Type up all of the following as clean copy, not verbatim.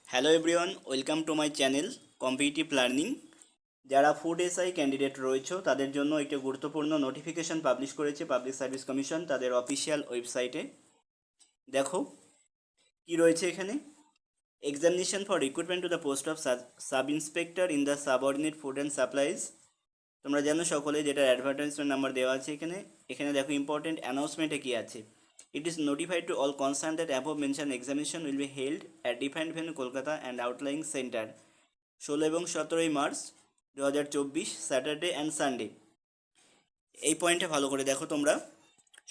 Hello everyone, welcome to my channel competitive learning. যারা food SI candidate রয়েছে তাদের জন্য একটি গুরুত্বপূর্ণ নোটিফিকেশন পাবলিশ করেছে পাবলিক সার্ভিস কমিশন তাদের অফিসিয়াল ওয়েবসাইটে। দেখো কি রয়েছে এখানে। Examination for recruitment to the post of sub inspector in the subordinate food and supplies. তোমরা জানো সকলে, যেটা অ্যাডভার্টাইজমেন্ট নাম্বার দেওয়া আছে এখানে। এখানে দেখো ইম্পর্টেন্ট অ্যানাউন্সমেন্টে কী আছে। It is notified to all concerned that above mentioned examination will be held at defined venue Kolkata and outlying center 16 এবং 17 মার্চ 2024 স্যাটারডে অ্যান্ড সানডে। এই পয়েন্টটা ভালো করে দেখো। তোমরা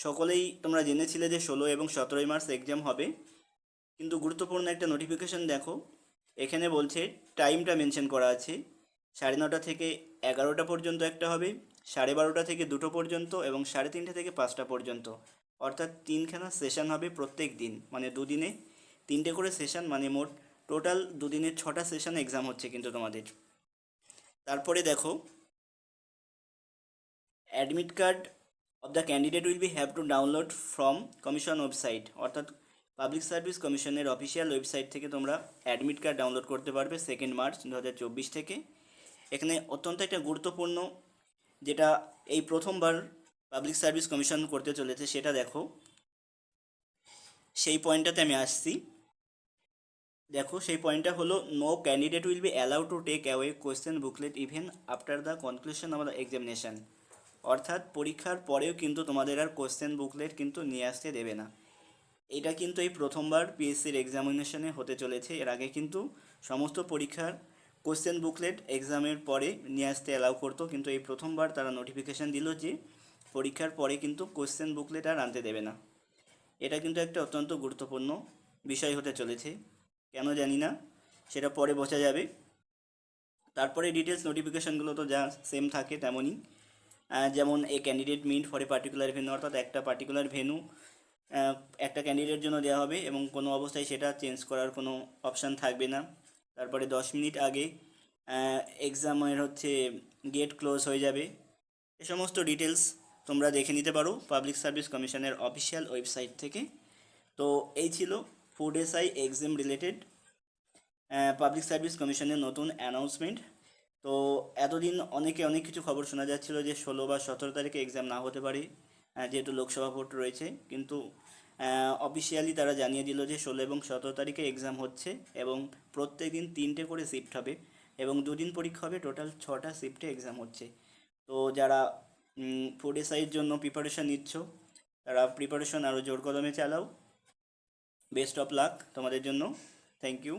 সকলেই তোমরা জেনেছিলে যে 16 এবং 17 মার্চ এক্সাম হবে, কিন্তু গুরুত্বপূর্ণ একটা নোটিফিকেশন দেখো। এখানে বলছে টাইমটা মেনশন করা আছে 9:30 থেকে 11টা পর্যন্ত একটা হবে, 12:30 থেকে 2টো পর্যন্ত এবং 3:30 থেকে 5টা পর্যন্ত। অর্থাৎ 3খানা সেশন হবে প্রত্যেক দিন, মানে দুদিনে 3টে করে সেশন, মানে মোট টোটাল দুদিনে 6টা সেশন এক্সাম হচ্ছে কিন্তু তোমাদের। তারপরে দেখো, admit card of the candidate will B have to download from commission website. অর্থাৎ পাবলিক সার্ভিস কমিশনের অফিসিয়াল ওয়েবসাইট থেকে তোমরা অ্যাডমিট কার্ড ডাউনলোড করতে পারবে 2 মার্চ 2024 থেকে। এখানে অত্যন্ত একটা গুরুত্বপূর্ণ, যেটা এই প্রথমবার পাবলিক সার্ভিস কমিশন করতে চলেছে, সেটা দেখো। সেই পয়েন্টটাতে আমি আসছি। দেখো সেই পয়েন্টটা হলো, no candidate will be allow to take away question booklet even after the conclusion of the examination. অর্থাৎ পরীক্ষার পরেও কিন্তু তোমাদের আর কোয়েশ্চেন বুকলেট কিন্তু নিয়ে আসতে দেবে না। এটা কিন্তু এই প্রথমবার পিএসসির এক্সামিনেশনে হতে চলেছে। এর আগে কিন্তু সমস্ত পরীক্ষার কোয়েশ্চেন বুকলেট এক্সামের পরে নিয়ে আসতে অ্যালাউ করতো, কিন্তু এই প্রথমবার তারা নোটিফিকেশান দিল যে পরীক্ষার পরে কিন্তু কোয়েশ্চেন বুকলেট আর আনতে দেবে না। এটা কিন্তু একটা অত্যন্ত গুরুত্বপূর্ণ বিষয় হতে চলেছে। কেন জানি না, সেটা পরে বোঝা যাবে। তারপরে ডিটেলস নোটিফিকেশানগুলো তো যা সেম থাকে তেমনই, যেমন a candidate meet for a particular venue, অর্থাৎ একটা পার্টিকুলার ভেন্যু একটা ক্যান্ডিডেট জন্য দেওয়া হবে এবং কোনো অবস্থায় সেটা চেঞ্জ করার কোনো অপশান থাকবে না। তারপরে 10 মিনিট আগে এক্সামের গেট ক্লোজ হয়ে যাবে। এ সমস্ত ডিটেলস তোমরা দেখে নিতে পারো পাবলিক সার্ভিস কমিশনের অফিসিয়াল ওয়েবসাইট থেকে। তো এই ছিল food SI exam related public service কমিশনের নতুন অ্যানাউন্সমেন্ট। তো এতদিন অনেকে অনেক কিছু খবর শোনা যাচ্ছিল যে 16 বা 17 তারিখে এক্সাম না হতে পারে, যেহেতু লোকসভা ভোট রয়েছে, কিন্তু অফিসিয়ালি তারা জানিয়ে দিল যে 16 এবং 17 তারিখে এক্সাম হচ্ছে এবং প্রত্যেক দিন 3টে করে শিফট হবে এবং দুদিন পরীক্ষা হবে, টোটাল 6টা শিফটে এক্সাম হচ্ছে। তো যারা ফুড এসআইয়ের জন্য প্রিপারেশান নিচ্ছ, তারা প্রিপারেশন আরও জোর কদমে চালাও। বেস্ট অফ লাক তোমাদের জন্য। Thank you.